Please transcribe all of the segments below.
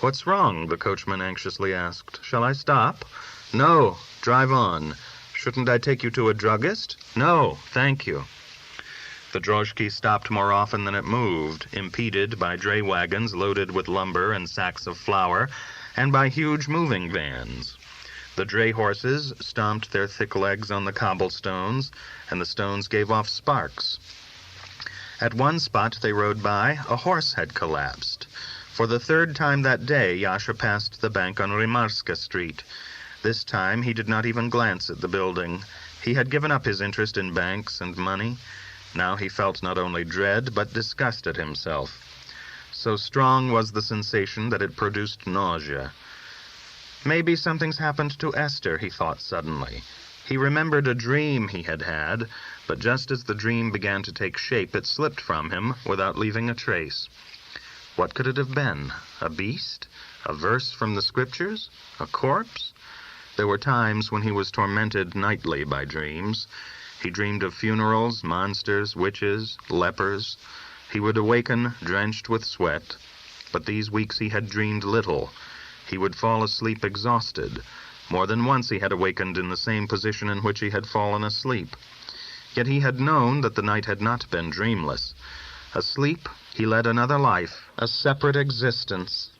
"What's wrong?" the coachman anxiously asked. "Shall I stop?" "No, drive on." "Shouldn't I take you to a druggist?" "No, thank you." The droshky stopped more often than it moved, impeded by dray wagons loaded with lumber and sacks of flour, and by huge moving vans. The dray horses stomped their thick legs on the cobblestones, and the stones gave off sparks. At one spot they rode by, a horse had collapsed. For the third time that day, Yasha passed the bank on Rimarska Street. This time he did not even glance at the building. He had given up his interest in banks and money. Now he felt not only dread, but disgust at himself. So strong was the sensation that it produced nausea. Maybe something's happened to Esther, he thought suddenly. He remembered a dream he had had, but just as the dream began to take shape, it slipped from him without leaving a trace. What could it have been? A beast? A verse from the scriptures? A corpse? There were times when he was tormented nightly by dreams. He dreamed of funerals, monsters, witches, lepers. He would awaken drenched with sweat, but these weeks he had dreamed little. He would fall asleep exhausted. More than once he had awakened in the same position in which he had fallen asleep. Yet he had known that the night had not been dreamless. Asleep, he led another life, a separate existence.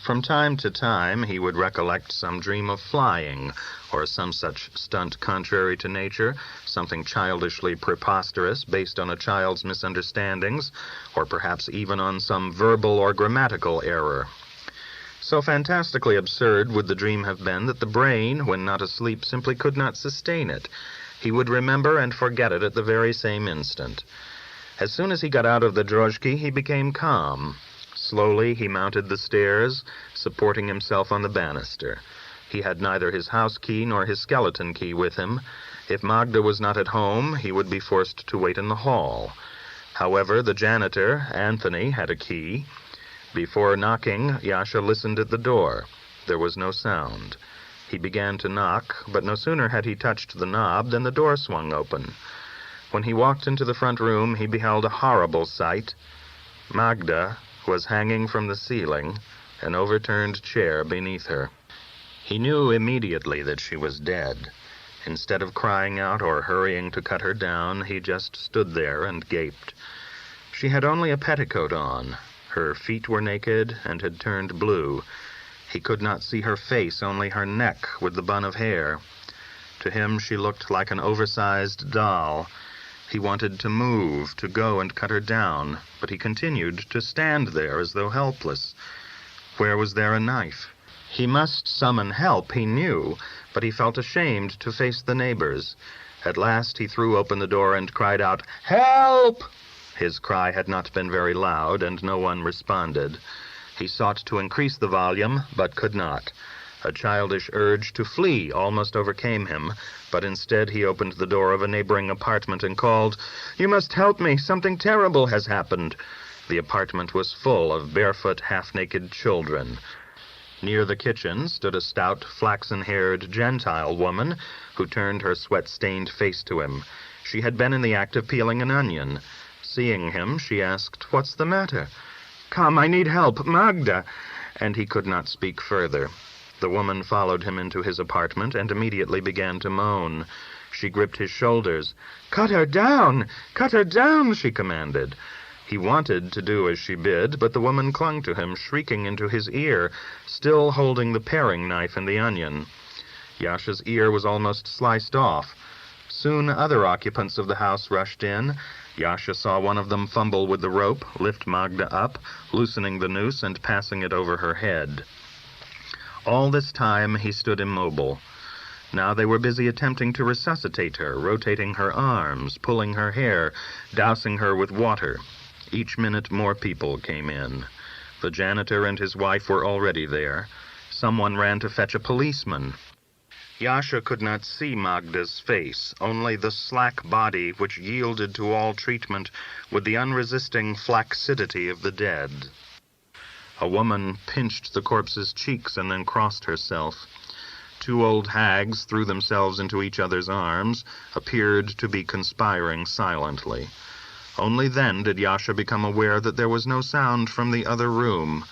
From time to time he would recollect some dream of flying, or some such stunt contrary to nature, something childishly preposterous based on a child's misunderstandings, or perhaps even on some verbal or grammatical error. So fantastically absurd would the dream have been that the brain, when not asleep, simply could not sustain it. He would remember and forget it at the very same instant. As soon as he got out of the droshky, he became calm. Slowly he mounted the stairs, supporting himself on the banister. He had neither his house key nor his skeleton key with him. If Magda was not at home, he would be forced to wait in the hall. However, the janitor, Anthony, had a key. Before knocking, Yasha listened at the door. There was no sound. He began to knock, but no sooner had he touched the knob than the door swung open. When he walked into the front room, he beheld a horrible sight. Magda was hanging from the ceiling, an overturned chair beneath her. He knew immediately that she was dead. Instead of crying out or hurrying to cut her down, he just stood there and gaped. She had only a petticoat on. Her feet were naked and had turned blue. He could not see her face, only her neck with the bun of hair. To him she looked like an oversized doll. He wanted to move, to go and cut her down, but he continued to stand there as though helpless. Where was there a knife? He must summon help, he knew, but he felt ashamed to face the neighbors. At last he threw open the door and cried out, "Help!" His cry had not been very loud, and no one responded. He sought to increase the volume, but could not. A childish urge to flee almost overcame him, but instead he opened the door of a neighboring apartment and called, "You must help me. Something terrible has happened." The apartment was full of barefoot, half-naked children. Near the kitchen stood a stout, flaxen-haired Gentile woman who turned her sweat-stained face to him. She had been in the act of peeling an onion. Seeing him, she asked, "What's the matter?" "Come, I need help, Magda," and he could not speak further. The woman followed him into his apartment and immediately began to moan. She gripped his shoulders. "Cut her down! Cut her down!" she commanded. He wanted to do as she bid, but the woman clung to him, shrieking into his ear, still holding the paring knife and the onion. Yasha's ear was almost sliced off. Soon other occupants of the house rushed in. Yasha saw one of them fumble with the rope, lift Magda up, loosening the noose and passing it over her head. All this time he stood immobile. Now they were busy attempting to resuscitate her, rotating her arms, pulling her hair, dousing her with water. Each minute more people came in. The janitor and his wife were already there. Someone ran to fetch a policeman. Yasha could not see Magda's face, only the slack body which yielded to all treatment with the unresisting flaccidity of the dead. A woman pinched the corpse's cheeks and then crossed herself. Two old hags threw themselves into each other's arms, appeared to be conspiring silently. Only then did Yasha become aware that there was no sound from the other room.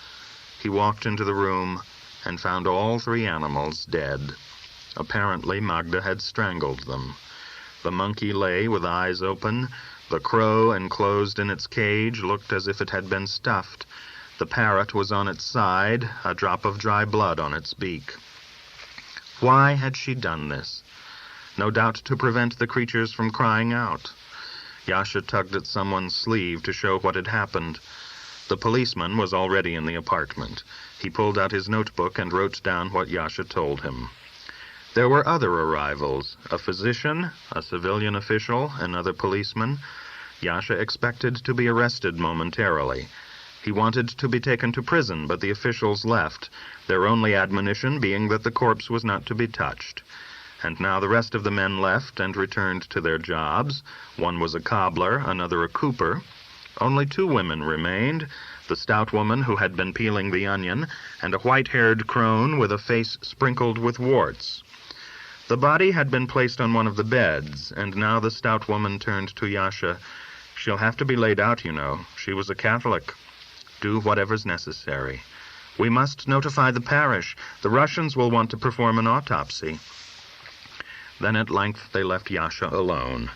he walked into the room and found all 3 animals dead. Apparently, Magda had strangled them. The monkey lay with eyes open. The crow, enclosed in its cage, looked as if it had been stuffed. The parrot was on its side, a drop of dry blood on its beak. Why had she done this? No doubt to prevent the creatures from crying out. Yasha tugged at someone's sleeve to show what had happened. The policeman was already in the apartment. He pulled out his notebook and wrote down what Yasha told him. There were other arrivals, a physician, a civilian official, another policeman. Yasha expected to be arrested momentarily. He wanted to be taken to prison, but the officials left, their only admonition being that the corpse was not to be touched. And now the rest of the men left and returned to their jobs. One was a cobbler, another a cooper. Only 2 women remained, the stout woman who had been peeling the onion, and a white-haired crone with a face sprinkled with warts. The body had been placed on one of the beds, and now the stout woman turned to Yasha. She'll have to be laid out, you know. She was a Catholic. Do whatever's necessary. We must notify the parish. The Russians will want to perform an autopsy. Then at length they left Yasha alone.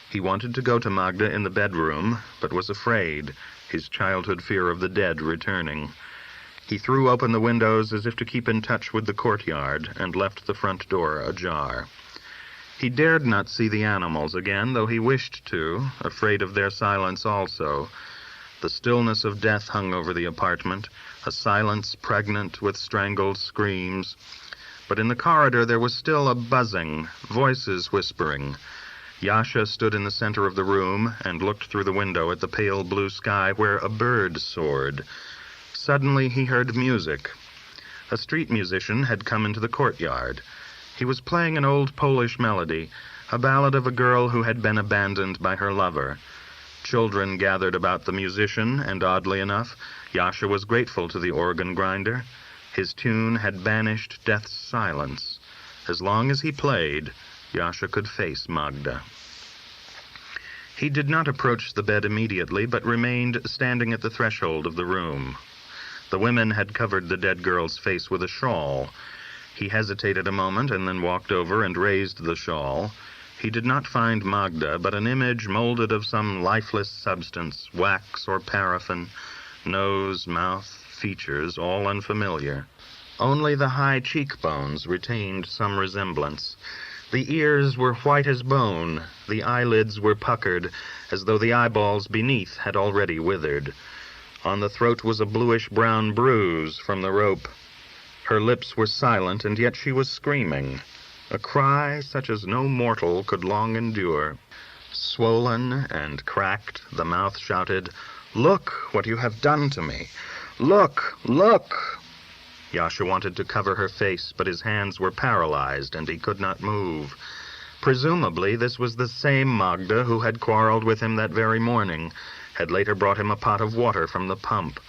He wanted to go to Magda in the bedroom, but was afraid, his childhood fear of the dead returning. He threw open the windows as if to keep in touch with the courtyard, and left the front door ajar. He dared not see the animals again, though he wished to, afraid of their silence also. The stillness of death hung over the apartment, a silence pregnant with strangled screams. But in the corridor there was still a buzzing, voices whispering. Yasha stood in the center of the room and looked through the window at the pale blue sky where a bird soared. Suddenly he heard music. A street musician had come into the courtyard. He was playing an old Polish melody, a ballad of a girl who had been abandoned by her lover. Children gathered about the musician, and oddly enough, Yasha was grateful to the organ grinder. His tune had banished death's silence. As long as he played, Yasha could face Magda. He did not approach the bed immediately, but remained standing at the threshold of the room. The women had covered the dead girl's face with a shawl. He hesitated a moment and then walked over and raised the shawl. He did not find Magda, but an image molded of some lifeless substance, wax or paraffin, nose, mouth, features, all unfamiliar. Only the high cheekbones retained some resemblance. The ears were white as bone, the eyelids were puckered, as though the eyeballs beneath had already withered. On the throat was a bluish-brown bruise from the rope. Her lips were silent, and yet she was screaming, a cry such as no mortal could long endure. Swollen and cracked, the mouth shouted, "Look what you have done to me! Look! Look!" Yasha wanted to cover her face, but his hands were paralyzed, and he could not move. Presumably, this was the same Magda who had quarreled with him that very morning, had later brought him a pot of water from the pump.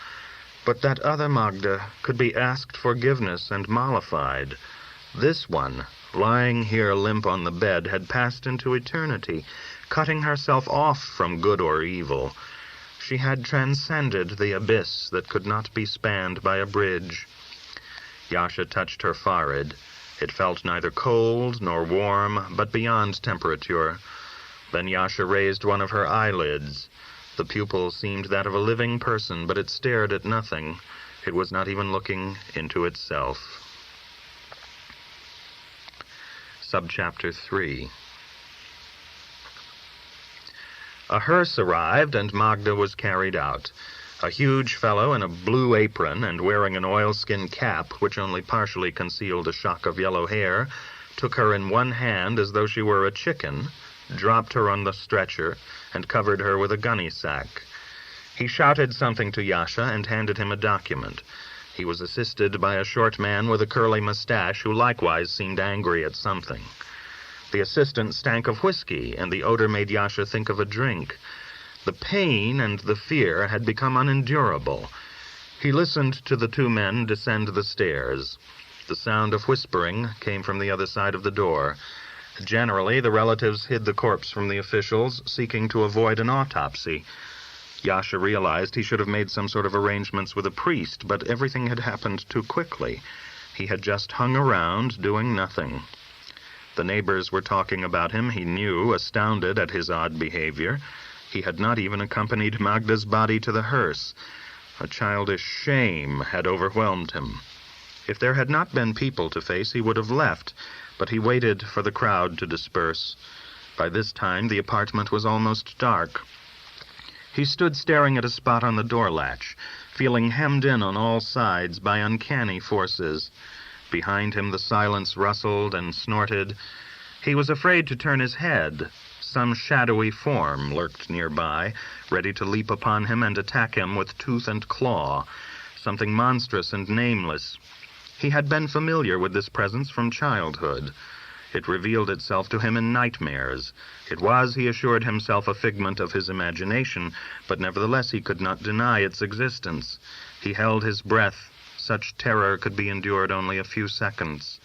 But that other Magda could be asked forgiveness and mollified. This one, lying here limp on the bed, had passed into eternity, cutting herself off from good or evil. She had transcended the abyss that could not be spanned by a bridge. Yasha touched her forehead. It felt neither cold nor warm, but beyond temperature. Then Yasha raised one of her eyelids. The pupil seemed that of a living person, but it stared at nothing. It was not even looking into itself. Subchapter 3. A hearse arrived, and Magda was carried out. A huge fellow in a blue apron and wearing an oilskin cap, which only partially concealed a shock of yellow hair, took her in one hand as though she were a chicken, dropped her on the stretcher, and covered her with a gunny sack. He shouted something to Yasha and handed him a document. He was assisted by a short man with a curly mustache who likewise seemed angry at something. The assistant stank of whiskey, and the odor made Yasha think of a drink. The pain and the fear had become unendurable. He listened to the 2 men descend the stairs. The sound of whispering came from the other side of the door. Generally, the relatives hid the corpse from the officials, seeking to avoid an autopsy. Yasha realized he should have made some sort of arrangements with a priest, but everything had happened too quickly. He had just hung around, doing nothing. The neighbors were talking about him, he knew, astounded at his odd behavior. He had not even accompanied Magda's body to the hearse. A childish shame had overwhelmed him. If there had not been people to face, he would have left, but he waited for the crowd to disperse. By this time, the apartment was almost dark. He stood staring at a spot on the door latch, feeling hemmed in on all sides by uncanny forces. Behind him the silence rustled and snorted. He was afraid to turn his head. Some shadowy form lurked nearby, ready to leap upon him and attack him with tooth and claw, something monstrous and nameless. He had been familiar with this presence from childhood. It revealed itself to him in nightmares. It was, he assured himself, a figment of his imagination, but nevertheless he could not deny its existence. He held his breath. Such terror could be endured only a few seconds.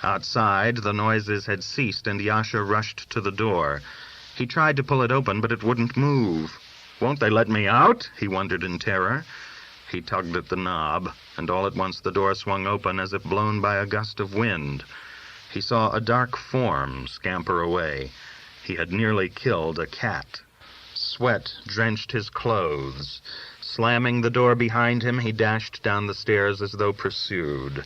Outside, the noises had ceased, and Yasha rushed to the door. He tried to pull it open, but it wouldn't move. "Won't they let me out?" he wondered in terror. He tugged at the knob, and all at once the door swung open as if blown by a gust of wind. He saw a dark form scamper away. He had nearly killed a cat. Sweat drenched his clothes. Slamming the door behind him, he dashed down the stairs as though pursued.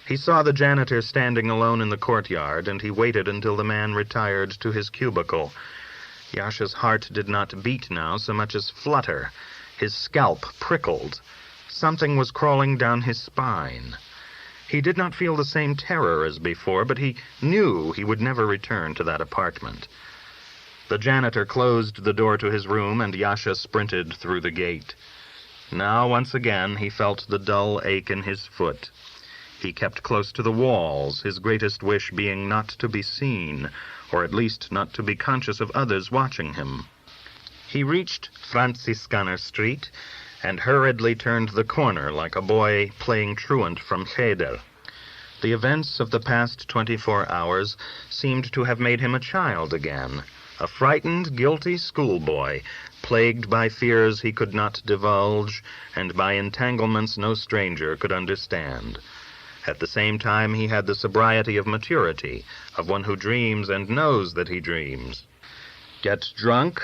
He saw the janitor standing alone in the courtyard, and he waited until the man retired to his cubicle. Yasha's heart did not beat now so much as flutter. His scalp prickled. Something was crawling down his spine. He did not feel the same terror as before, but he knew he would never return to that apartment. The janitor closed the door to his room, and Yasha sprinted through the gate. Now, once again, he felt the dull ache in his foot. He kept close to the walls, his greatest wish being not to be seen, or at least not to be conscious of others watching him. He reached Franziskaner Street and hurriedly turned the corner like a boy playing truant from Cheder. The events of the past 24 hours seemed to have made him a child again, a frightened, guilty schoolboy, plagued by fears he could not divulge and by entanglements no stranger could understand. At the same time, he had the sobriety of maturity, of one who dreams and knows that he dreams. Get drunk?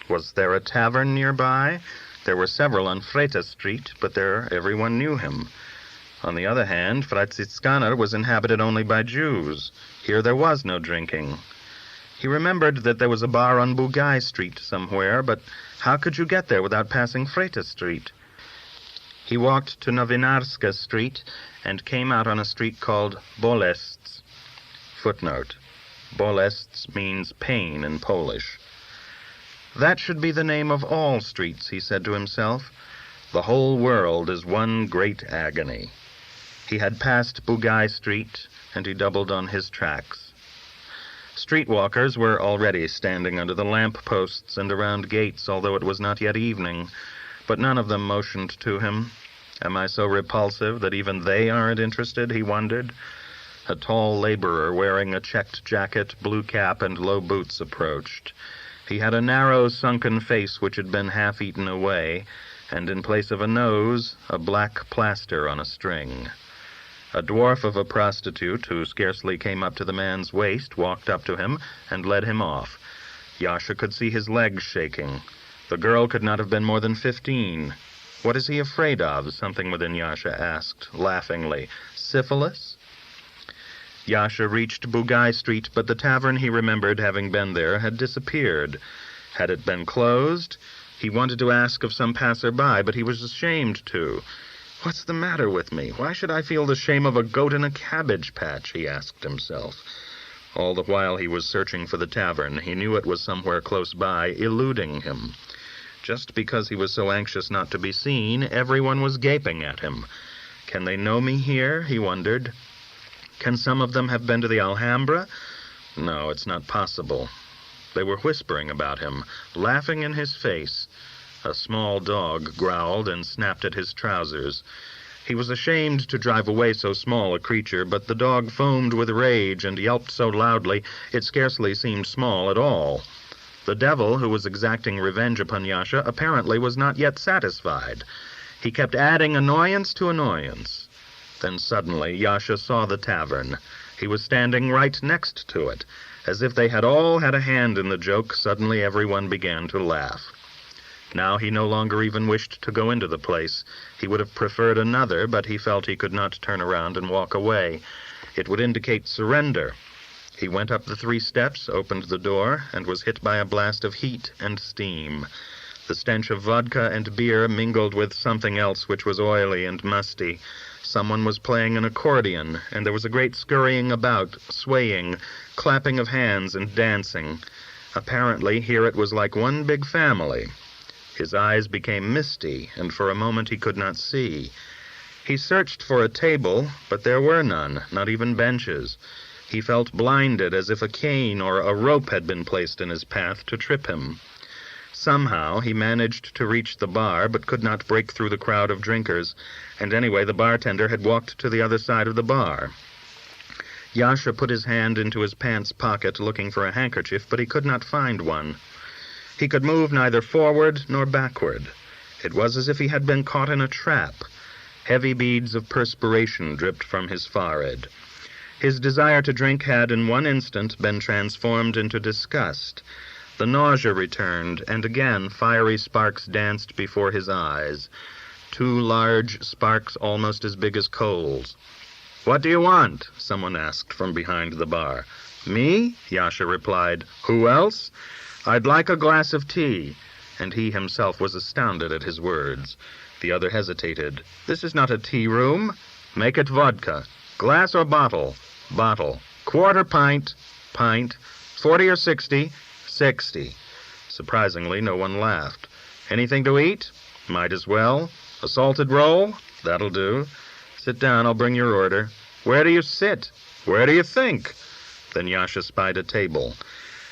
Was there a tavern nearby? There were several on Freta Street, but there everyone knew him. On the other hand, Franziskaner was inhabited only by Jews. Here there was no drinking. He remembered that there was a bar on Bugai Street somewhere, but how could you get there without passing Freta Street? He walked to Novinarska Street and came out on a street called Bolests. Footnote: Bolests means pain in Polish. That should be the name of all streets, he said to himself. The whole world is one great agony. He had passed Bugai Street, and he doubled on his tracks. Streetwalkers were already standing under the lamp-posts and around gates, although it was not yet evening, but none of them motioned to him. Am I so repulsive that even they aren't interested, he wondered. A tall laborer wearing a checked jacket, blue cap, and low boots approached. He had a narrow, sunken face which had been half eaten away, and in place of a nose, a black plaster on a string. A dwarf of a prostitute, who scarcely came up to the man's waist, walked up to him and led him off. Yasha could see his legs shaking. The girl could not have been more than 15. What is he afraid of? Something within Yasha asked, laughingly. Syphilis? Yasha reached Bugai Street, but the tavern he remembered having been there had disappeared. Had it been closed? He wanted to ask of some passer-by, but he was ashamed to. What's the matter with me? Why should I feel the shame of a goat in a cabbage patch? He asked himself. All the while he was searching for the tavern, he knew it was somewhere close by, eluding him. Just because he was so anxious not to be seen, everyone was gaping at him. Can they know me here? He wondered. Can some of them have been to the Alhambra? No, it's not possible. They were whispering about him, laughing in his face. A small dog growled and snapped at his trousers. He was ashamed to drive away so small a creature, but the dog foamed with rage and yelped so loudly it scarcely seemed small at all. The devil, who was exacting revenge upon Yasha, apparently was not yet satisfied. He kept adding annoyance to annoyance. Then suddenly Yasha saw the tavern. He was standing right next to it. As if they had all had a hand in the joke, suddenly everyone began to laugh. Now he no longer even wished to go into the place. He would have preferred another, but he felt he could not turn around and walk away. It would indicate surrender. He went up the 3 steps, opened the door, and was hit by a blast of heat and steam. The stench of vodka and beer mingled with something else which was oily and musty. Someone was playing an accordion, and there was a great scurrying about, swaying, clapping of hands, and dancing. Apparently, here it was like one big family. His eyes became misty, and for a moment he could not see. He searched for a table, but there were none, not even benches. He felt blinded, as if a cane or a rope had been placed in his path to trip him. Somehow he managed to reach the bar, but could not break through the crowd of drinkers, and anyway the bartender had walked to the other side of the bar. Yasha put his hand into his pants pocket looking for a handkerchief, but he could not find one. He could move neither forward nor backward. It was as if he had been caught in a trap. Heavy beads of perspiration dripped from his forehead. His desire to drink had in one instant been transformed into disgust. The nausea returned, and again fiery sparks danced before his eyes. 2 large sparks almost as big as coals. "What do you want?" someone asked from behind the bar. "Me?" Yasha replied. "Who else?" "I'd like a glass of tea." And he himself was astounded at his words. The other hesitated. "This is not a tea room." "Make it vodka." "Glass or bottle?" "Bottle." "Quarter pint." "Pint." "40 or 60? 60. Surprisingly, no one laughed. "Anything to eat?" "Might as well." "A salted roll?" "That'll do." "Sit down, I'll bring your order." "Where do you sit?" "Where do you think?" Then Yasha spied a table.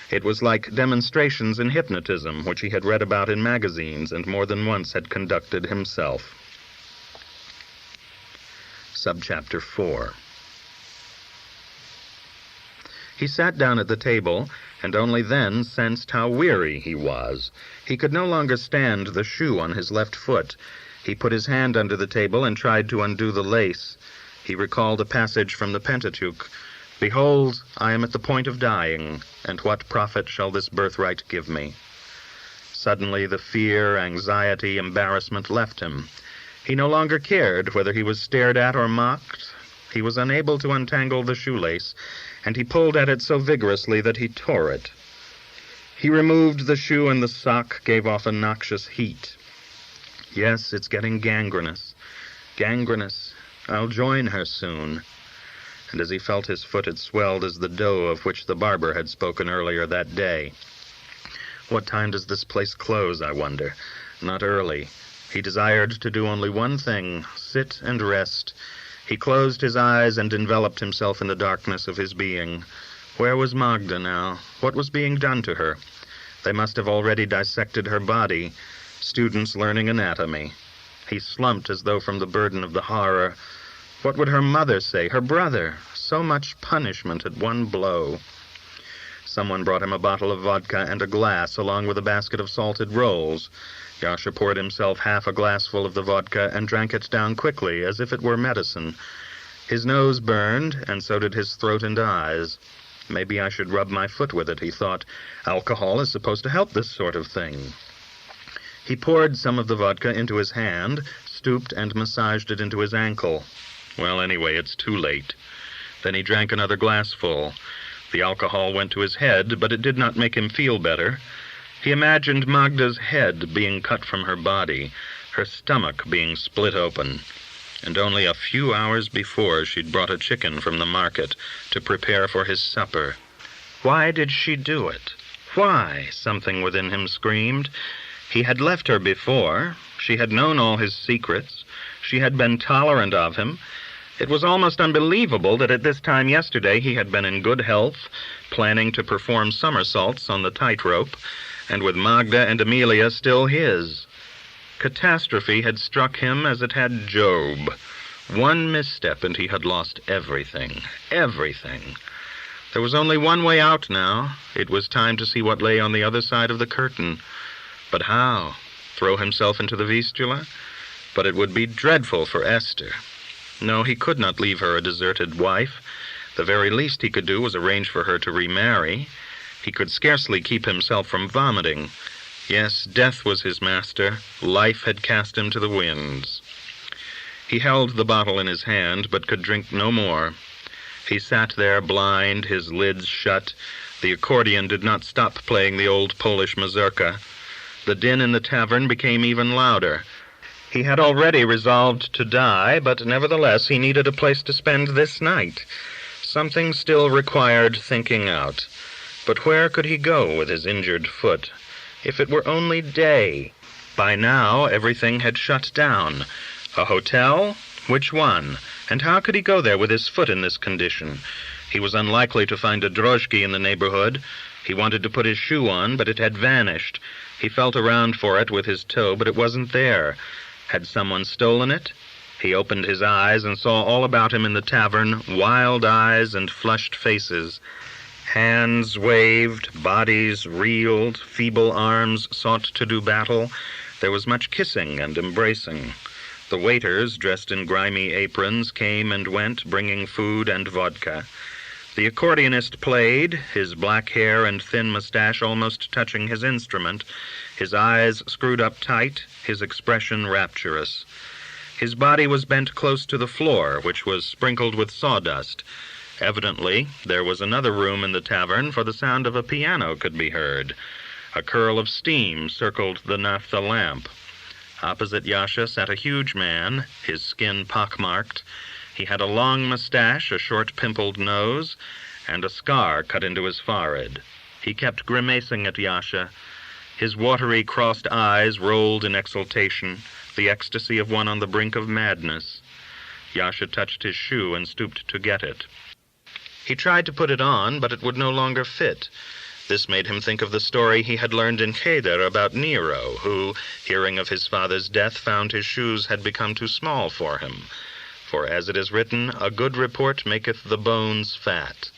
It was like demonstrations in hypnotism, which he had read about in magazines and more than once had conducted himself. Subchapter 4. He sat down at the table, and only then sensed how weary he was. He could no longer stand the shoe on his left foot. He put his hand under the table and tried to undo the lace. He recalled a passage from the Pentateuch. "Behold, I am at the point of dying, and what profit shall this birthright give me?" Suddenly the fear, anxiety, embarrassment left him. He no longer cared whether he was stared at or mocked. He was unable to untangle the shoelace, and he pulled at it so vigorously that he tore it. He removed the shoe, and the sock gave off a noxious heat. "Yes, it's getting gangrenous. Gangrenous. I'll join her soon." And as he felt his foot, it swelled as the dough of which the barber had spoken earlier that day. What time does this place close, I wonder? Not early. He desired to do only one thing, sit and rest. He closed his eyes and enveloped himself in the darkness of his being. Where was Magda now? What was being done to her? They must have already dissected her body. Students learning anatomy. He slumped as though from the burden of the horror. What would her mother say, her brother? So much punishment at one blow. Someone brought him a bottle of vodka and a glass, along with a basket of salted rolls. Yasha poured himself half a glassful of the vodka and drank it down quickly, as if it were medicine. His nose burned, and so did his throat and eyes. Maybe I should rub my foot with it, he thought. Alcohol is supposed to help this sort of thing. He poured some of the vodka into his hand, stooped and massaged it into his ankle. Well, anyway, it's too late. Then he drank another glassful. The alcohol went to his head, but it did not make him feel better. He imagined Magda's head being cut from her body, her stomach being split open. And only a few hours before she'd brought a chicken from the market to prepare for his supper. Why did she do it? Why? Something within him screamed. He had left her before. She had known all his secrets. She had been tolerant of him. It was almost unbelievable that at this time yesterday he had been in good health, planning to perform somersaults on the tightrope, and with Magda and Amelia still his. Catastrophe had struck him as it had Job. One misstep and he had lost everything. Everything. There was only one way out now. It was time to see what lay on the other side of the curtain. But how? Throw himself into the Vistula? But it would be dreadful for Esther. No, he could not leave her a deserted wife. The very least he could do was arrange for her to remarry. He could scarcely keep himself from vomiting. Yes, death was his master. Life had cast him to the winds. He held the bottle in his hand, but could drink no more. He sat there blind, his lids shut. The accordion did not stop playing the old Polish mazurka. The din in the tavern became even louder. He had already resolved to die, but nevertheless he needed a place to spend this night. Something still required thinking out. But where could he go with his injured foot? If it were only day. By now everything had shut down. A hotel? Which one? And how could he go there with his foot in this condition? He was unlikely to find a droshky in the neighborhood. He wanted to put his shoe on, but it had vanished. He felt around for it with his toe, but it wasn't there. Had someone stolen it? He opened his eyes and saw all about him in the tavern wild eyes and flushed faces. Hands waved, bodies reeled, feeble arms sought to do battle. There was much kissing and embracing. The waiters, dressed in grimy aprons, came and went, bringing food and vodka. The accordionist played, his black hair and thin mustache almost touching his instrument, his eyes screwed up tight, his expression rapturous. His body was bent close to the floor, which was sprinkled with sawdust. Evidently, there was another room in the tavern, for the sound of a piano could be heard. A curl of steam circled the naphtha lamp. Opposite Yasha sat a huge man, his skin pockmarked. He had a long mustache, a short pimpled nose, and a scar cut into his forehead. He kept grimacing at Yasha. His watery, crossed eyes rolled in exultation, the ecstasy of one on the brink of madness. Yasha touched his shoe and stooped to get it. He tried to put it on, but it would no longer fit. This made him think of the story he had learned in Cheder about Nero, who, hearing of his father's death, found his shoes had become too small for him. For as it is written, a good report maketh the bones fat.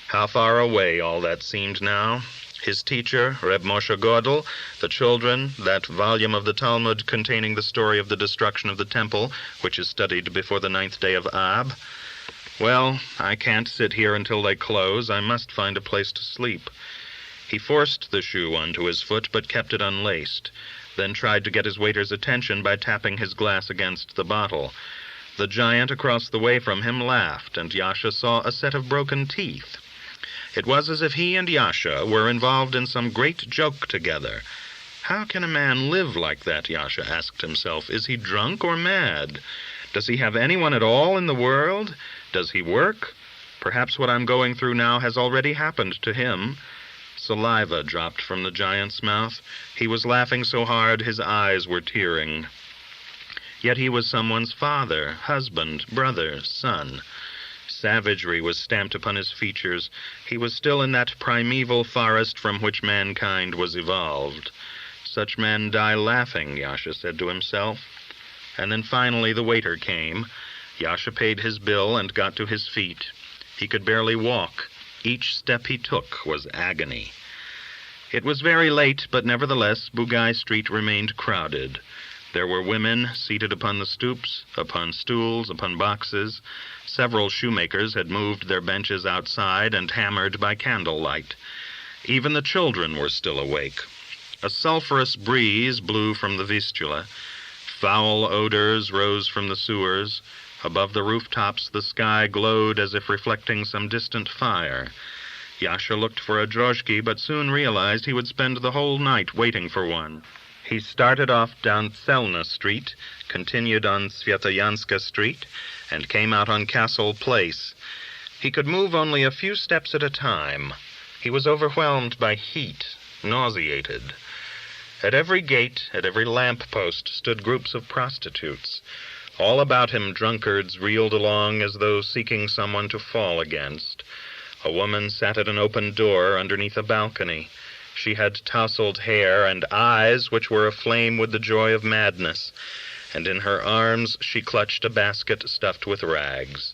How far away all that seemed now. His teacher, Reb Moshe Godel, the children, that volume of the Talmud containing the story of the destruction of the temple, which is studied before the 9th day of Ab. Well, I can't sit here until they close. I must find a place to sleep. He forced the shoe onto his foot, but kept it unlaced, then tried to get his waiter's attention by tapping his glass against the bottle. The giant across the way from him laughed, and Yasha saw a set of broken teeth. It was as if he and Yasha were involved in some great joke together. How can a man live like that, Yasha asked himself. Is he drunk or mad? Does he have anyone at all in the world? Does he work? Perhaps what I'm going through now has already happened to him. Saliva dropped from the giant's mouth. He was laughing so hard his eyes were tearing. Yet he was someone's father, husband, brother, son. Savagery was stamped upon his features. He was still in that primeval forest from which mankind was evolved. Such men die laughing, Yasha said to himself. And then finally the waiter came. Yasha paid his bill and got to his feet. He could barely walk. Each step he took was agony. It was very late, but nevertheless Bugai Street remained crowded. There were women seated upon the stoops, upon stools, upon boxes. Several shoemakers had moved their benches outside and hammered by candlelight. Even the children were still awake. A sulphurous breeze blew from the Vistula. Foul odors rose from the sewers. Above the rooftops the sky glowed as if reflecting some distant fire. Yasha looked for a droshky, but soon realized he would spend the whole night waiting for one. He started off down Tselna Street, continued on Svetoyanska Street, and came out on Castle Place. He could move only a few steps at a time. He was overwhelmed by heat, nauseated. At every gate, at every lamp-post, stood groups of prostitutes. All about him drunkards reeled along as though seeking someone to fall against. A woman sat at an open door underneath a balcony. She had tousled hair and eyes which were aflame with the joy of madness, and in her arms she clutched a basket stuffed with rags.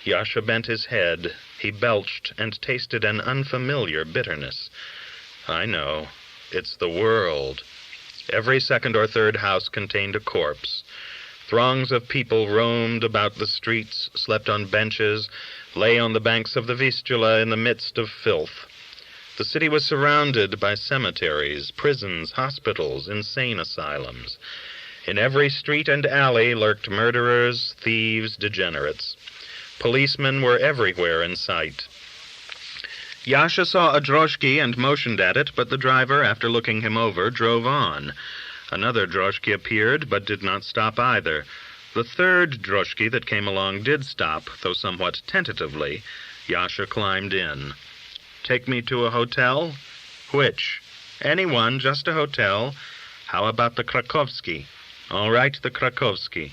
Yasha bent his head. He belched and tasted an unfamiliar bitterness. I know. It's the world. Every second or third house contained a corpse. Throngs of people roamed about the streets, slept on benches, lay on the banks of the Vistula in the midst of filth. The city was surrounded by cemeteries, prisons, hospitals, insane asylums. In every street and alley lurked murderers, thieves, degenerates. Policemen were everywhere in sight. Yasha saw a droshky and motioned at it, but the driver, after looking him over, drove on. Another droshky appeared, but did not stop either. The third droshky that came along did stop, though somewhat tentatively. Yasha climbed in. Take me to a hotel? Which? Anyone, just a hotel. How about the Krakowski? All right, the Krakowski.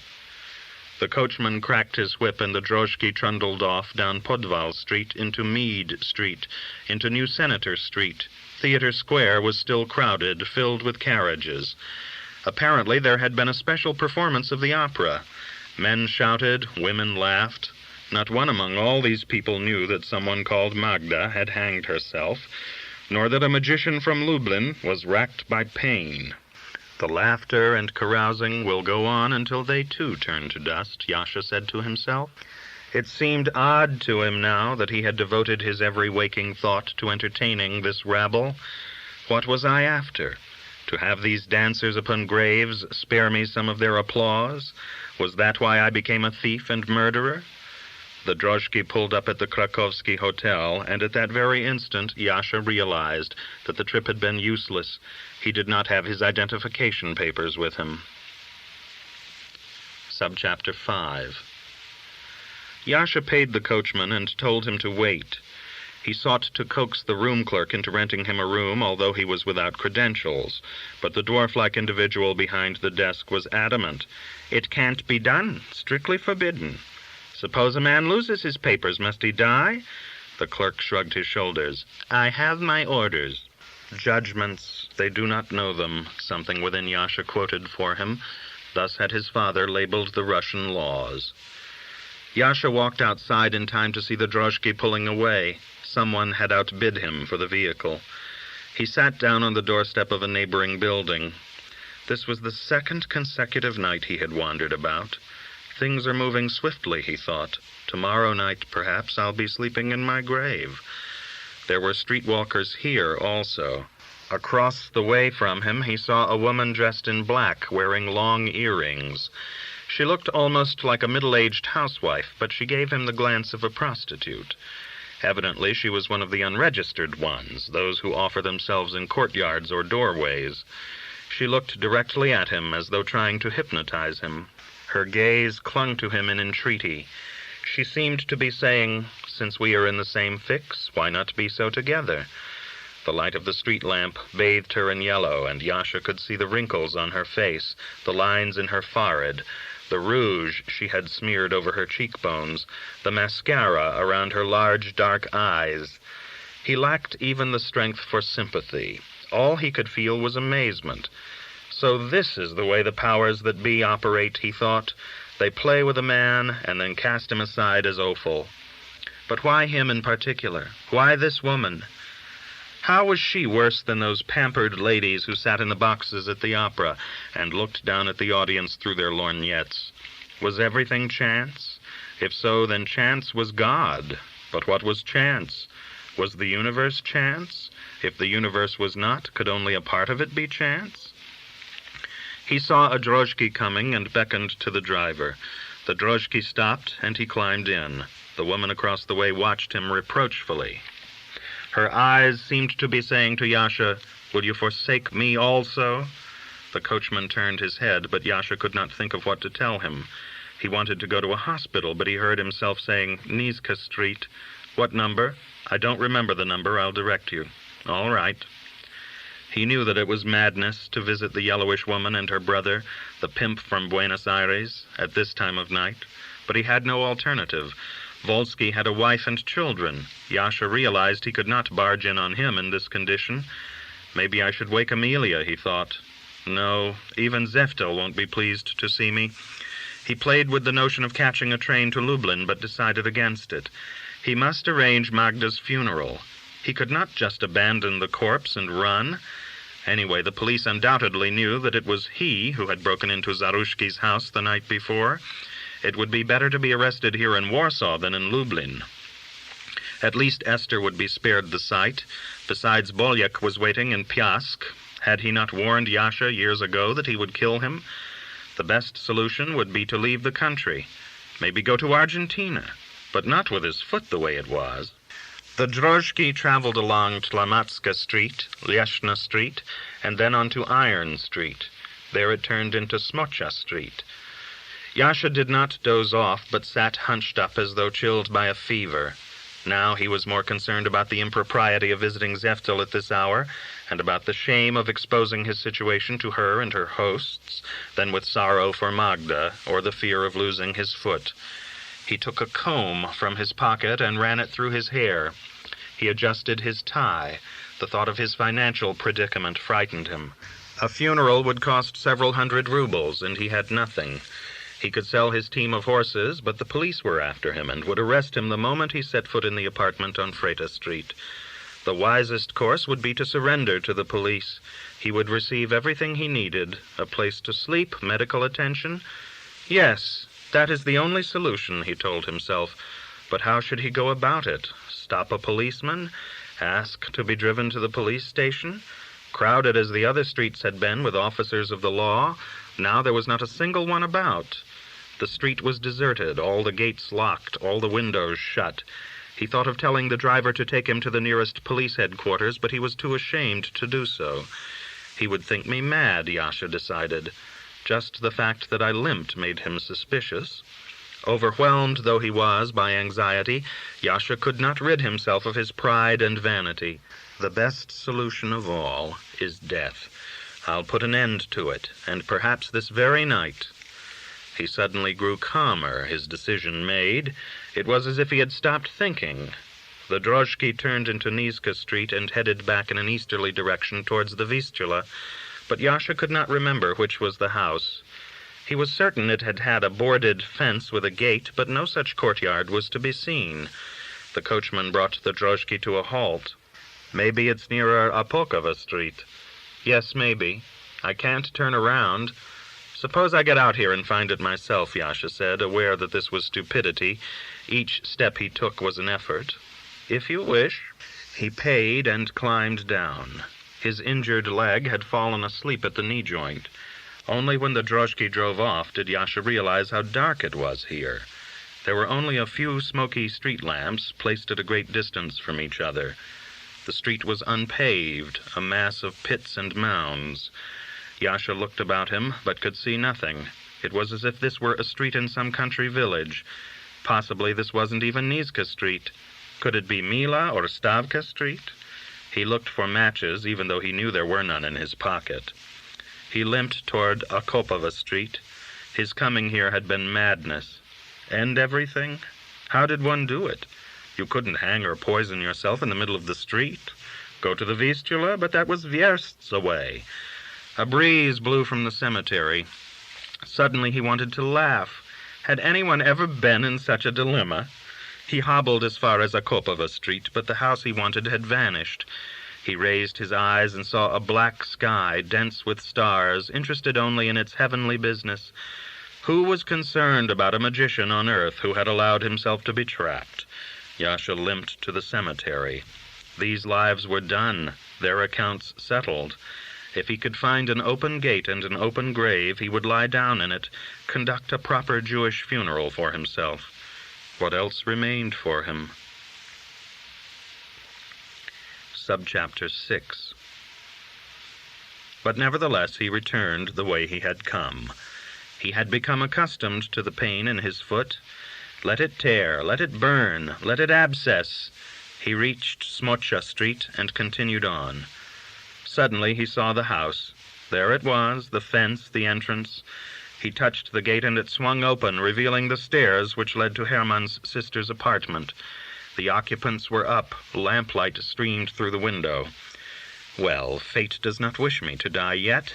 The coachman cracked his whip, and the droshky trundled off down Podval Street into Mead Street, into New Senator Street. Theater Square was still crowded, filled with carriages. Apparently there had been a special performance of the opera. Men shouted, women laughed. Not one among all these people knew that someone called Magda had hanged herself, nor that a magician from Lublin was racked by pain. The laughter and carousing will go on until they too turn to dust, Yasha said to himself. It seemed odd to him now that he had devoted his every waking thought to entertaining this rabble. What was I after? To have these dancers upon graves spare me some of their applause? Was that why I became a thief and murderer? The droshky pulled up at the Krakowski Hotel, and at that very instant Yasha realized that the trip had been useless. He did not have his identification papers with him. Subchapter 5. Yasha paid the coachman and told him to wait. He sought to coax the room clerk into renting him a room, although he was without credentials. But the dwarf-like individual behind the desk was adamant. It can't be done. Strictly forbidden. Suppose a man loses his papers, must he die? The clerk shrugged his shoulders. I have my orders. Judgments, they do not know them, something within Yasha quoted for him. Thus had his father labeled the Russian laws. Yasha walked outside in time to see the droshky pulling away. Someone had outbid him for the vehicle. He sat down on the doorstep of a neighboring building. This was the second consecutive night he had wandered about. Things are moving swiftly, he thought. Tomorrow night, perhaps, I'll be sleeping in my grave. There were streetwalkers here also. Across the way from him, he saw a woman dressed in black, wearing long earrings. She looked almost like a middle-aged housewife, but she gave him the glance of a prostitute. Evidently, she was one of the unregistered ones, those who offer themselves in courtyards or doorways. She looked directly at him, as though trying to hypnotize him. Her gaze clung to him in entreaty. She seemed to be saying, since we are in the same fix, why not be so together? The light of the street lamp bathed her in yellow, and Yasha could see the wrinkles on her face, the lines in her forehead, the rouge she had smeared over her cheekbones, the mascara around her large dark eyes. He lacked even the strength for sympathy. All he could feel was amazement. So this is the way the powers that be operate, he thought. They play with a man and then cast him aside as offal. But why him in particular? Why this woman? How was she worse than those pampered ladies who sat in the boxes at the opera and looked down at the audience through their lorgnettes? Was everything chance? If so, then chance was God. But what was chance? Was the universe chance? If the universe was not, could only a part of it be chance? He saw a droshky coming and beckoned to the driver. The droshky stopped, and he climbed in. The woman across the way watched him reproachfully. Her eyes seemed to be saying to Yasha, "Will you forsake me also?" The coachman turned his head, but Yasha could not think of what to tell him. He wanted to go to a hospital, but he heard himself saying, "Niska Street." "What number?" "I don't remember the number. I'll direct you." "All right." He knew that it was madness to visit the yellowish woman and her brother, the pimp from Buenos Aires, at this time of night, but he had no alternative. Volsky had a wife and children. Yasha realized he could not barge in on him in this condition. Maybe I should wake Amelia, he thought. No, even Zeftel won't be pleased to see me. He played with the notion of catching a train to Lublin, but decided against it. He must arrange Magda's funeral. He could not just abandon the corpse and run. Anyway, the police undoubtedly knew that it was he who had broken into Zarushki's house the night before. It would be better to be arrested here in Warsaw than in Lublin. At least Esther would be spared the sight. Besides, Bolyak was waiting in Piask. Had he not warned Yasha years ago that he would kill him? The best solution would be to leave the country. Maybe go to Argentina, but not with his foot the way it was. The Drozhki traveled along Tlamatska Street, Lyeshna Street, and then on to Iron Street. There it turned into Smocha Street. Yasha did not doze off, but sat hunched up as though chilled by a fever. Now he was more concerned about the impropriety of visiting Yentl at this hour, and about the shame of exposing his situation to her and her hosts, than with sorrow for Magda, or the fear of losing his foot. He took a comb from his pocket and ran it through his hair. He adjusted his tie. The thought of his financial predicament frightened him. A funeral would cost several hundred rubles, and he had nothing. He could sell his team of horses, but the police were after him and would arrest him the moment he set foot in the apartment on Freyta Street. The wisest course would be to surrender to the police. He would receive everything he needed, a place to sleep, medical attention. Yes, that is the only solution, he told himself. But how should he go about it? Stop a policeman? Ask to be driven to the police station? Crowded as the other streets had been with officers of the law, now there was not a single one about. The street was deserted, all the gates locked, all the windows shut. He thought of telling the driver to take him to the nearest police headquarters, but he was too ashamed to do so. He would think me mad, Yasha decided. Just the fact that I limped made him suspicious. Overwhelmed though he was by anxiety, Yasha could not rid himself of his pride and vanity. The best solution of all is death. I'll put an end to it, and perhaps this very night. He suddenly grew calmer, his decision made. It was as if he had stopped thinking. The Drozhki turned into Niska Street and headed back in an easterly direction towards the Vistula, but Yasha could not remember which was the house. He was certain it had had a boarded fence with a gate, but no such courtyard was to be seen. The coachman brought the Drozhki to a halt. Maybe it's nearer Apokova Street. Yes, maybe. I can't turn around. Suppose I get out here and find it myself, Yasha said, aware that this was stupidity. Each step he took was an effort. If you wish. He paid and climbed down. His injured leg had fallen asleep at the knee joint. Only when the Drozhki drove off did Yasha realize how dark it was here. There were only a few smoky street lamps placed at a great distance from each other. The street was unpaved, a mass of pits and mounds. Yasha looked about him, but could see nothing. It was as if this were a street in some country village. Possibly this wasn't even Niska Street. Could it be Mila or Stavka Street? He looked for matches, even though he knew there were none in his pocket. He limped toward Akopova Street. His coming here had been madness. End everything? How did one do it? You couldn't hang or poison yourself in the middle of the street. Go to the Vistula, but that was versts away. A breeze blew from the cemetery. Suddenly he wanted to laugh. Had anyone ever been in such a dilemma? He hobbled as far as Akopova Street, but the house he wanted had vanished. He raised his eyes and saw a black sky, dense with stars, interested only in its heavenly business. Who was concerned about a magician on earth who had allowed himself to be trapped? Yasha limped to the cemetery. These lives were done, their accounts settled. If he could find an open gate and an open grave, he would lie down in it, conduct a proper Jewish funeral for himself. What else remained for him? Subchapter 6. But nevertheless he returned the way he had come. He had become accustomed to the pain in his foot. Let it tear, let it burn, let it abscess. He reached Smocha Street and continued on. Suddenly he saw the house. There it was, the fence, the entrance. He touched the gate and it swung open, revealing the stairs which led to Hermann's sister's apartment. The occupants were up. Lamplight streamed through the window. Well, fate does not wish me to die yet.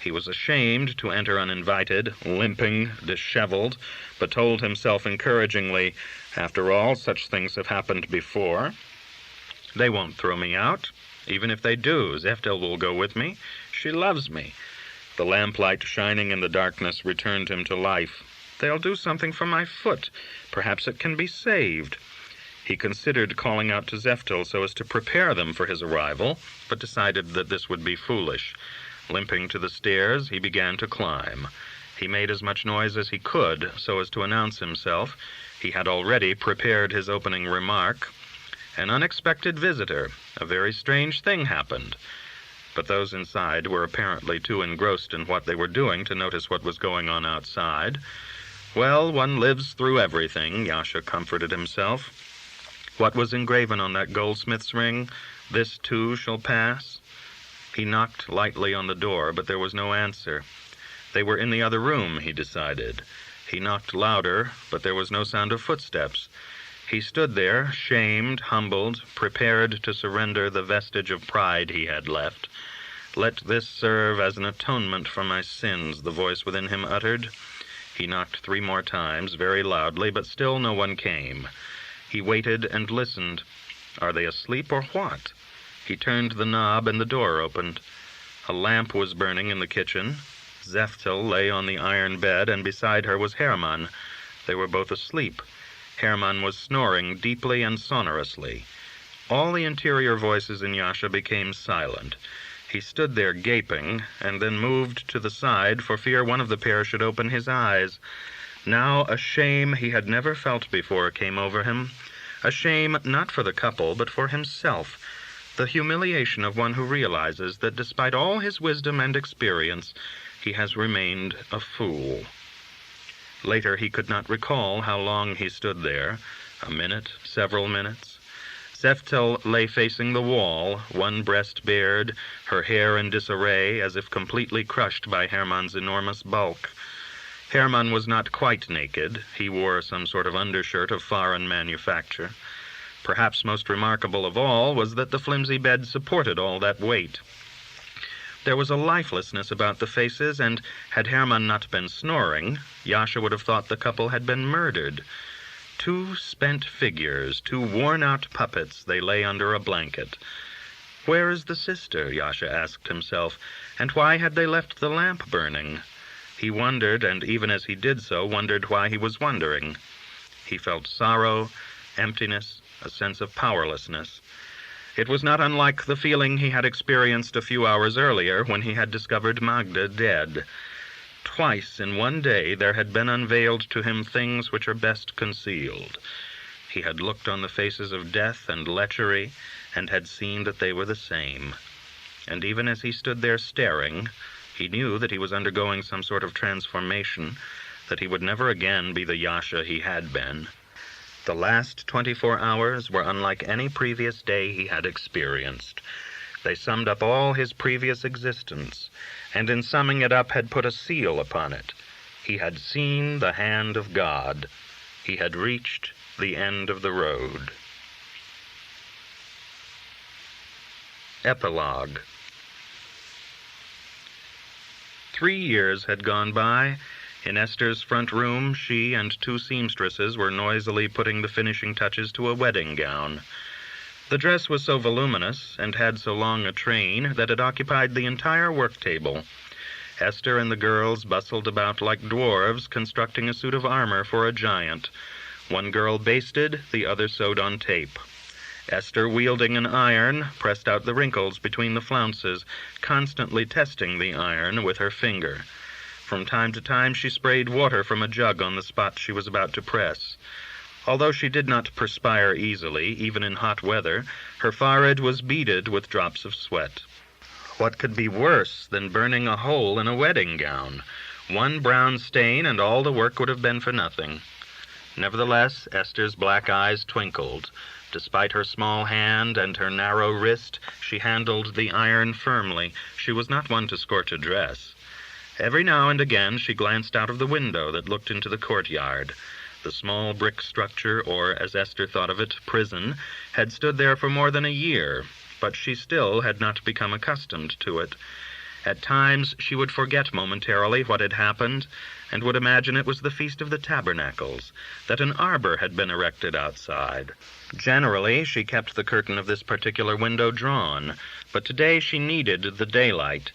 He was ashamed to enter uninvited, limping, disheveled, but told himself encouragingly, "After all, such things have happened before. They won't throw me out. Even if they do, Yentl will go with me. She loves me." The lamplight shining in the darkness returned him to life. "They'll do something for my foot. Perhaps it can be saved." He considered calling out to Yentl so as to prepare them for his arrival, but decided that this would be foolish. Limping to the stairs, he began to climb. He made as much noise as he could so as to announce himself. He had already prepared his opening remark. An unexpected visitor. A very strange thing happened. But those inside were apparently too engrossed in what they were doing to notice what was going on outside. Well, one lives through everything, Yasha comforted himself. What was engraven on that goldsmith's ring? This too shall pass? He knocked lightly on the door, but there was no answer. They were in the other room, he decided. He knocked louder, but there was no sound of footsteps. He stood there, shamed, humbled, prepared to surrender the vestige of pride he had left. "Let this serve as an atonement for my sins," the voice within him uttered. He knocked 3 more times, very loudly, but still no one came. He waited and listened. Are they asleep or what? He turned the knob and the door opened. A lamp was burning in the kitchen. Yentl lay on the iron bed, and beside her was Hermann. They were both asleep. Hermann was snoring deeply and sonorously. All the interior voices in Yasha became silent. He stood there gaping, and then moved to the side for fear one of the pair should open his eyes. Now a shame he had never felt before came over him. A shame not for the couple, but for himself. The humiliation of one who realizes that despite all his wisdom and experience, he has remained a fool. Later he could not recall how long he stood there. A minute, several minutes. Yentl lay facing the wall, one breast bared, her hair in disarray, as if completely crushed by Hermann's enormous bulk. Hermann was not quite naked. He wore some sort of undershirt of foreign manufacture. Perhaps most remarkable of all was that the flimsy bed supported all that weight. There was a lifelessness about the faces, and had Hermann not been snoring, Yasha would have thought the couple had been murdered. 2 spent figures, 2 worn-out puppets, they lay under a blanket. Where is the sister, Yasha asked himself, and why had they left the lamp burning? He wondered, and even as he did so, wondered why he was wondering. He felt sorrow, emptiness, a sense of powerlessness. It was not unlike the feeling he had experienced a few hours earlier when he had discovered Magda dead. Twice in one day there had been unveiled to him things which are best concealed. He had looked on the faces of death and lechery, and had seen that they were the same. And even as he stood there staring, he knew that he was undergoing some sort of transformation, that he would never again be the Yasha he had been. The last 24 hours were unlike any previous day he had experienced. They summed up all his previous existence, and in summing it up had put a seal upon it. He had seen the hand of God. He had reached the end of the road. Epilogue. 3 years had gone by. In Esther's front room, she and 2 seamstresses were noisily putting the finishing touches to a wedding gown. The dress was so voluminous and had so long a train that it occupied the entire work table. Esther and the girls bustled about like dwarves constructing a suit of armor for a giant. One girl basted, the other sewed on tape. Esther, wielding an iron, pressed out the wrinkles between the flounces, constantly testing the iron with her finger. From time to time she sprayed water from a jug on the spot she was about to press. Although she did not perspire easily, even in hot weather, her forehead was beaded with drops of sweat. What could be worse than burning a hole in a wedding gown? One brown stain and all the work would have been for nothing. Nevertheless, Esther's black eyes twinkled. Despite her small hand and her narrow wrist, she handled the iron firmly. She was not one to scorch a dress. Every now and again she glanced out of the window that looked into the courtyard. The small brick structure, or, as Esther thought of it, prison, had stood there for more than a year, but she still had not become accustomed to it. At times she would forget momentarily what had happened, and would imagine it was the Feast of the Tabernacles, that an arbor had been erected outside. Generally, she kept the curtain of this particular window drawn, but today she needed the daylight.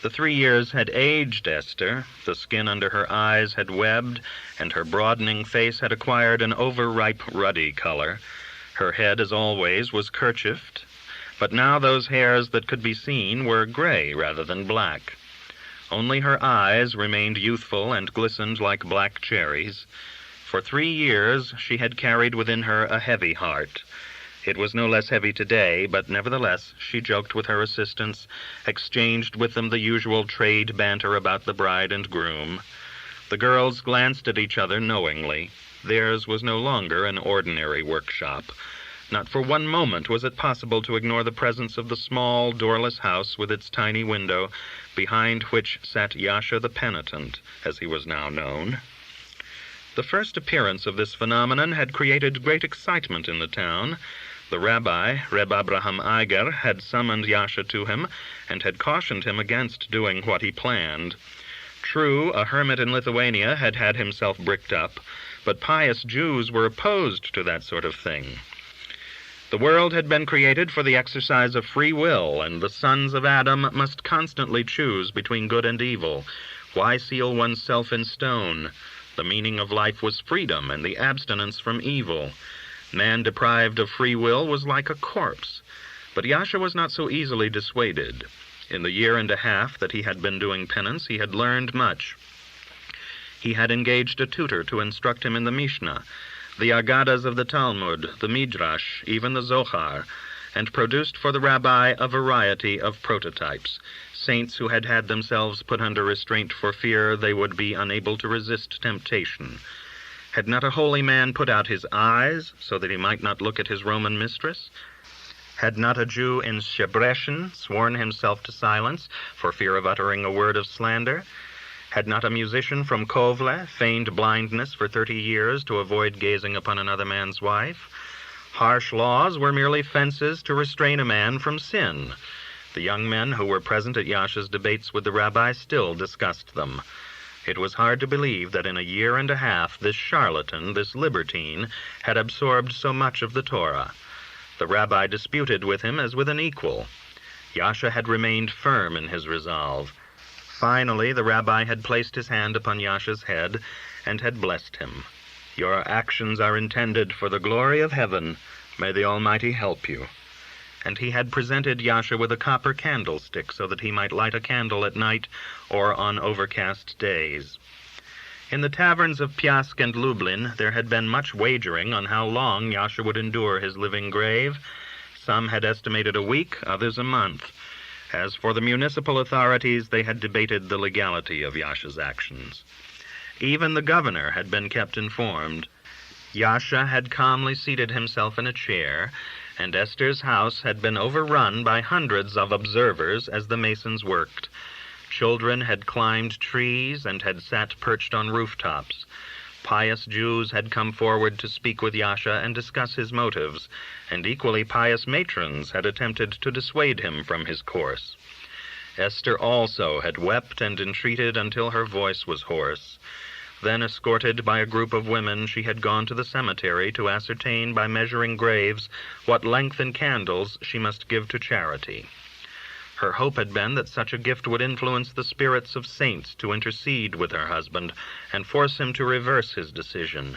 The 3 years had aged Esther. The skin under her eyes had webbed, and her broadening face had acquired an overripe ruddy color. Her head, as always, was kerchiefed, but now those hairs that could be seen were gray rather than black. Only her eyes remained youthful and glistened like black cherries. For 3 years she had carried within her a heavy heart. It was no less heavy today, but nevertheless she joked with her assistants, exchanged with them the usual trade banter about the bride and groom. The girls glanced at each other knowingly. Theirs was no longer an ordinary workshop. Not for one moment was it possible to ignore the presence of the small, doorless house with its tiny window, behind which sat Yasha the Penitent, as he was now known. The first appearance of this phenomenon had created great excitement in the town. The rabbi, Reb Abraham Eiger, had summoned Yasha to him and had cautioned him against doing what he planned. True, a hermit in Lithuania had had himself bricked up, but pious Jews were opposed to that sort of thing. The world had been created for the exercise of free will, and the sons of Adam must constantly choose between good and evil. Why seal oneself in stone? The meaning of life was freedom and the abstinence from evil. Man deprived of free will was like a corpse. But Yasha was not so easily dissuaded. In the 1.5 years that he had been doing penance, he had learned much. He had engaged a tutor to instruct him in the Mishnah, the Agadas of the Talmud, the Midrash, even the Zohar, and produced for the rabbi a variety of prototypes, saints who had had themselves put under restraint for fear they would be unable to resist temptation. Had not a holy man put out his eyes so that he might not look at his Roman mistress? Had not a Jew in Shebreshen sworn himself to silence for fear of uttering a word of slander? Had not a musician from Kovle feigned blindness for 30 years to avoid gazing upon another man's wife? Harsh laws were merely fences to restrain a man from sin. The young men who were present at Yasha's debates with the rabbi still discussed them. It was hard to believe that in a 1.5 years this charlatan, this libertine, had absorbed so much of the Torah. The rabbi disputed with him as with an equal. Yasha had remained firm in his resolve. Finally, the rabbi had placed his hand upon Yasha's head and had blessed him. "Your actions are intended for the glory of heaven. May the Almighty help you." And he had presented Yasha with a copper candlestick so that he might light a candle at night or on overcast days. In the taverns of Piask and Lublin there had been much wagering on how long Yasha would endure his living grave. Some had estimated a week, others a month. As for the municipal authorities, they had debated the legality of Yasha's actions. Even the governor had been kept informed. Yasha had calmly seated himself in a chair, and Esther's house had been overrun by hundreds of observers as the masons worked. Children had climbed trees and had sat perched on rooftops. Pious Jews had come forward to speak with Yasha and discuss his motives, and equally pious matrons had attempted to dissuade him from his course. Esther also had wept and entreated until her voice was hoarse. Then, escorted by a group of women, she had gone to the cemetery to ascertain by measuring graves what length in candles she must give to charity. Her hope had been that such a gift would influence the spirits of saints to intercede with her husband and force him to reverse his decision.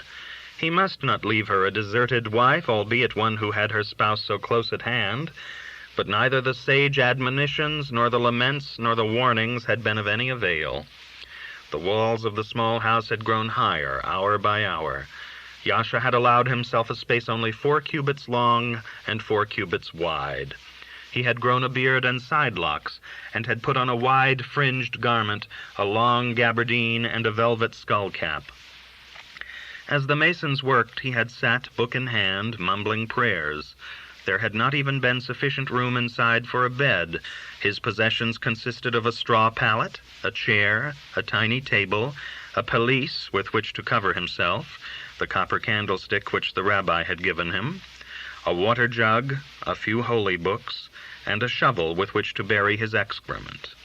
He must not leave her a deserted wife, albeit one who had her spouse so close at hand. But neither the sage admonitions, nor the laments, nor the warnings had been of any avail. The walls of the small house had grown higher, hour by hour. Yasha had allowed himself a space only 4 cubits long and 4 cubits wide. He had grown a beard and sidelocks, and had put on a wide-fringed garment, a long gabardine, and a velvet skull-cap. As the masons worked, he had sat, book in hand, mumbling prayers. There had not even been sufficient room inside for a bed. His possessions consisted of a straw pallet, a chair, a tiny table, a pelisse with which to cover himself, the copper candlestick which the rabbi had given him, a water jug, a few holy books, and a shovel with which to bury his excrement.